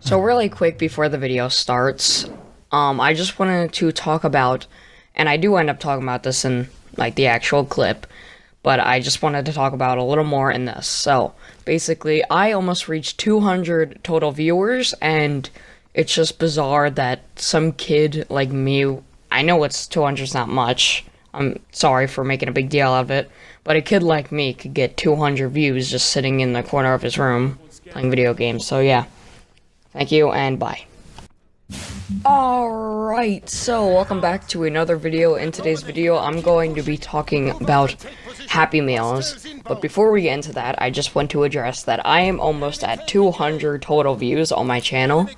So really quick before the video starts, I just wanted to talk about, and I do end up talking about this in like the actual clip, but I just wanted to talk about a little more in this. So basically, I almost reached 200 total viewers, and it's just bizarre that some kid like me, I know it's 200 is not much. I'm sorry for making a big deal out of it, but a kid like me could get 200 views just sitting in the corner of his room playing video games. So yeah. Thank you, and bye. Alright, so welcome back to another video. In today's video, I'm going to be talking about Happy Meals. But before we get into that, I just want to address that I am almost at 200 total views on my channel.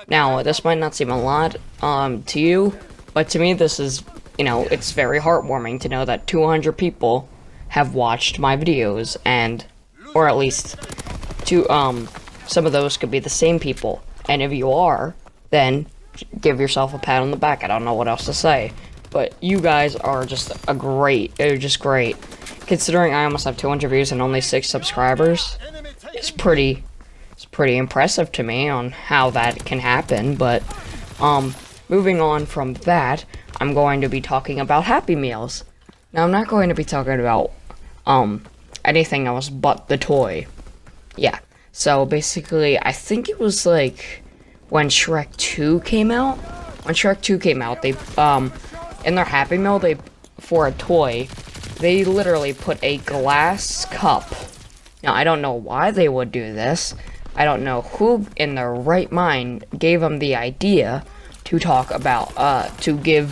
Now, this might not seem a lot to you, but to me this is, it's very heartwarming to know that 200 people have watched my videos, and, or at least, some of those could be the same people. And if you are, then give yourself a pat on the back. I don't know what else to say. But you guys are just you're just great. Considering I almost have 200 views and only 6 subscribers, it's pretty impressive to me on how that can happen. But, moving on from that, I'm going to be talking about Happy Meals. Now, I'm not going to be talking about, anything else but the toy. Yeah. So basically, I think it was like when Shrek 2 came out. When Shrek 2 came out, they in their Happy Meal, for a toy, they literally put a glass cup. Now, I don't know why they would do this. I don't know who in their right mind gave them the idea to talk about to give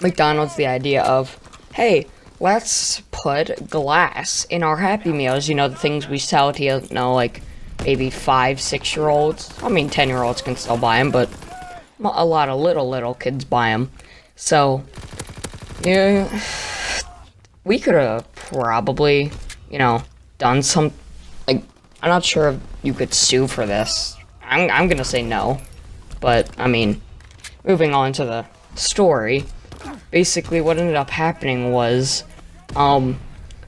McDonald's the idea of, hey, let's put glass in our Happy Meals, the things we sell to, like, maybe 5, 6-year-olds. I mean, 10-year-olds can still buy them, but a lot of little kids buy them. So, yeah, we could have probably, done some, like, I'm not sure if you could sue for this. I'm gonna say no. But, I mean, moving on to the story, basically what ended up happening was,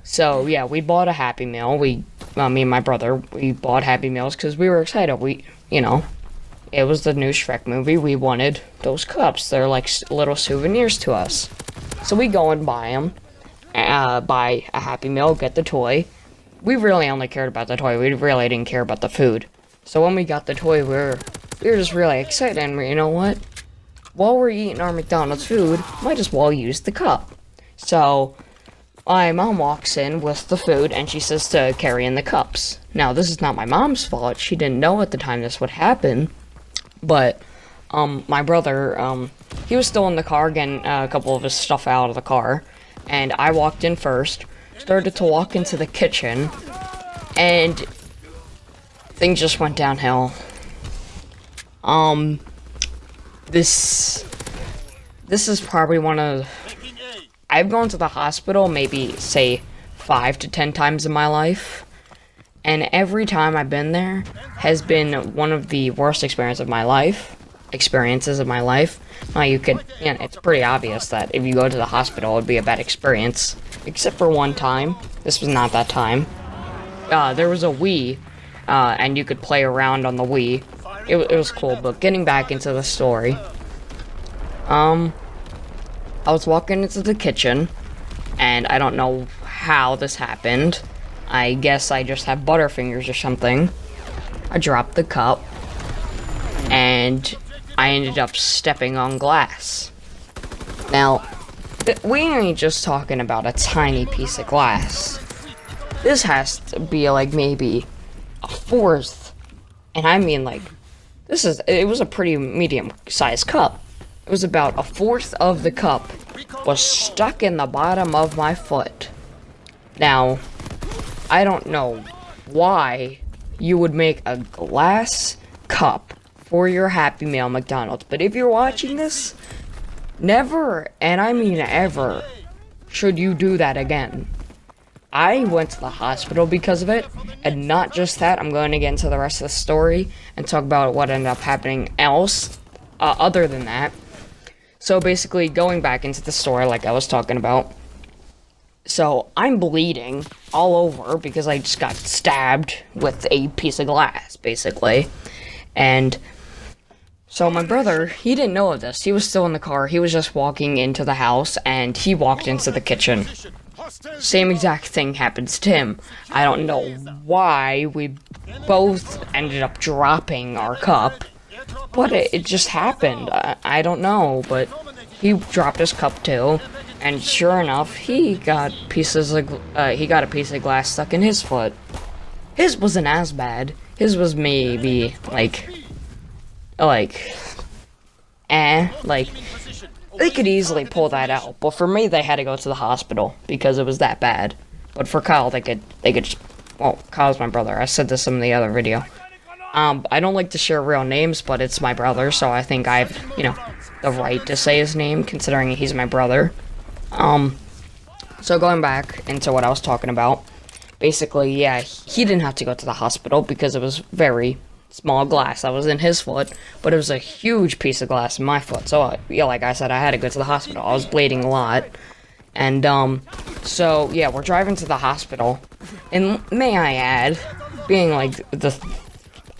so yeah, we bought a Happy Meal. Me and my brother, we bought Happy Meals because we were excited. It was the new Shrek movie. We wanted those cups. They're like little souvenirs to us. So we go and buy them, buy a Happy Meal, get the toy. We really only cared about the toy. We really didn't care about the food. So when we got the toy, we were just really excited. And you know what? While we're eating our McDonald's food, might as well use the cup. So my mom walks in with the food, and she says to carry in the cups. Now, this is not my mom's fault. She didn't know at the time this would happen. But, my brother, he was still in the car, getting a couple of his stuff out of the car. And I walked in first, started to walk into the kitchen, and things just went downhill. This is probably one of... I've gone to the hospital maybe, say, 5 to 10 times in my life, and every time I've been there has been one of the worst experiences of my life. Now, it's pretty obvious that if you go to the hospital, it would be a bad experience, except for one time. This was not that time. There was a Wii, and you could play around on the Wii. It was cool, but getting back into the story, I was walking into the kitchen, and I don't know how this happened. I guess I just have butterfingers or something. I dropped the cup, and I ended up stepping on glass. Now, we ain't just talking about a tiny piece of glass. This has to be like maybe a fourth, and I mean like, it was a pretty medium-sized cup. It was about a fourth of the cup was stuck in the bottom of my foot. Now, I don't know why you would make a glass cup for your Happy Meal McDonald's, but if you're watching this, never, and I mean ever, should you do that again. I went to the hospital because of it, and not just that, I'm going to get into the rest of the story and talk about what ended up happening else, other than that. So basically, going back into the story like I was talking about, So I'm bleeding all over because I just got stabbed with a piece of glass, basically. And so my brother, he didn't know of this. He was still in the car. He was just walking into the house, and he walked into the kitchen. Same exact thing happens to him. I don't know why we both ended up dropping our cup, but it just happened. I don't know, but he dropped his cup too, and sure enough, he got a piece of glass stuck in his foot. His wasn't as bad. His was maybe like, like, they could easily pull that out, but for me, they had to go to the hospital because it was that bad. But for Kyle, they could just, well, Kyle's my brother. I said this in the other video. I don't like to share real names, but it's my brother, so I think I have, the right to say his name, considering he's my brother. So going back into what I was talking about, basically, yeah, he didn't have to go to the hospital because it was very small glass that was in his foot, but it was a huge piece of glass in my foot. So, yeah, like I said, I had to go to the hospital. I was bleeding a lot. And, so, yeah, we're driving to the hospital. And may I add, being like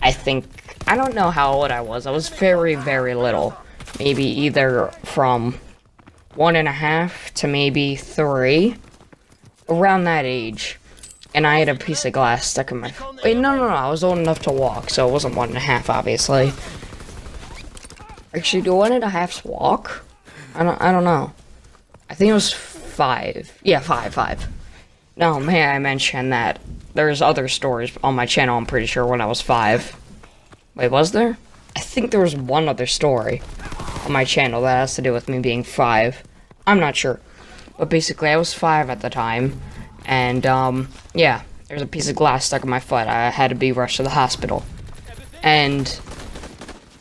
I don't know how old I was. I was very, very little. Maybe either from 1.5 to maybe 3. Around that age. And I had a piece of glass stuck in my... Wait, no, I was old enough to walk, so it wasn't 1.5, obviously. Actually, do 1.5s walk? I don't know. I think it was 5. Yeah, 5. No, may I mention that there's other stories on my channel, I'm pretty sure, when I was 5. Wait, was there? I think there was one other story on my channel that has to do with me being 5. I'm not sure. But basically, I was 5 at the time. And, yeah, there's a piece of glass stuck in my foot. I had to be rushed to the hospital. And,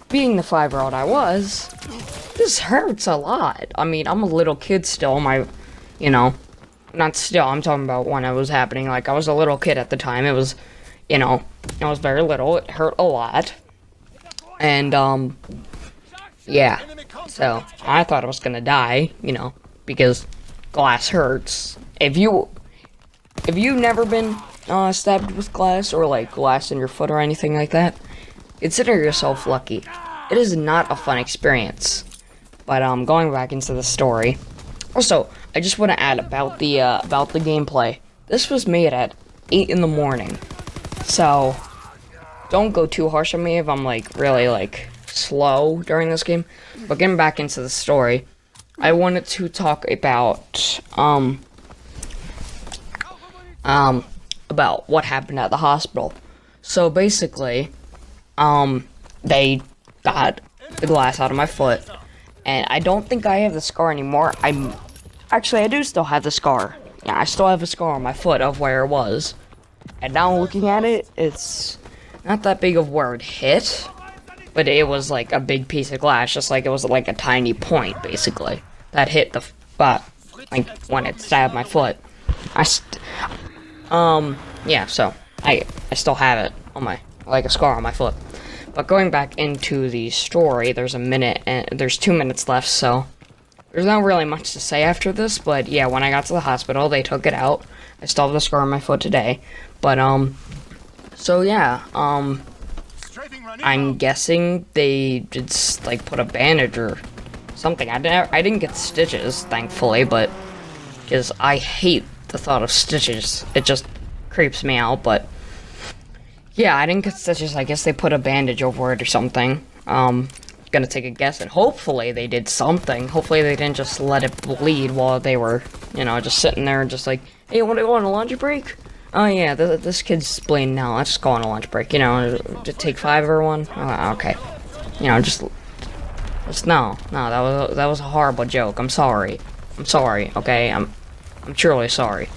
being the 5-year-old I was, this hurts a lot. I mean, I'm a little kid still. Not still, I'm talking about when it was happening. Like, I was a little kid at the time. It was, I was very little. It hurt a lot. And, yeah. So, I thought I was gonna die, because glass hurts. If you've never been stabbed with glass, or like glass in your foot or anything like that, consider yourself lucky. It is not a fun experience. But going back into the story. Also, I just want to add about the gameplay. This was made at 8 in the morning, so don't go too harsh on me if I'm like really slow during this game. But getting back into the story, I wanted to talk about about what happened at the hospital. So basically, they got the glass out of my foot, and I don't think I have the scar anymore. I do still have the scar. Yeah, I still have a scar on my foot of where it was. And now looking at it, it's not that big of where it hit, but it was like a big piece of glass, just like it was like a tiny point, basically, that hit the spot, like when it stabbed my foot. Yeah, so I still have it on my, like a scar on my foot. But going back into the story, there's 2 minutes left, so there's not really much to say after this, but yeah, when I got to the hospital, they took it out. I still have the scar on my foot today, but, so yeah, I'm guessing they just, like, put a bandage or something. I didn't get stitches, thankfully, but, because I hate the thought of stitches. It just creeps me out, but yeah, I didn't get stitches. I guess they put a bandage over it or something. Gonna take a guess, and hopefully they did something. Hopefully they didn't just let it bleed while they were, just sitting there and just like, hey, you want to go on a lunch break? Oh yeah, this kid's bleeding now. Let's just go on a lunch break. Just take 5 everyone. Okay. Just no. That was a horrible joke. I'm sorry. Okay, I'm truly sorry.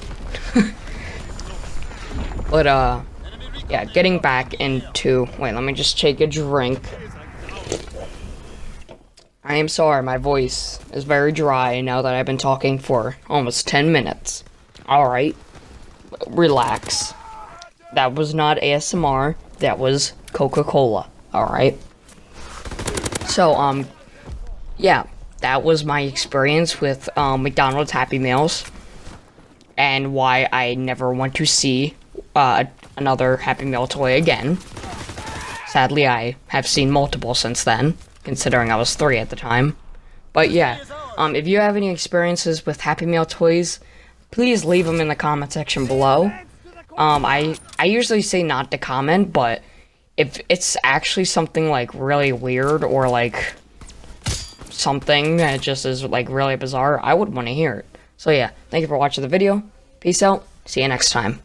But yeah, getting back into... Wait, let me just take a drink. I am sorry, my voice is very dry now that I've been talking for almost 10 minutes. Alright, relax. That was not ASMR, that was Coca-Cola, alright? So, yeah, that was my experience with McDonald's Happy Meals. and why I never want to see another Happy Meal toy again. Sadly, I have seen multiple since then, considering I was 3 at the time. But yeah, if you have any experiences with Happy Meal toys, please leave them in the comment section below. I usually say not to comment, but if it's actually something like really weird or like something that just is like really bizarre, I would want to hear it. So yeah, thank you for watching the video. Peace out. See you next time.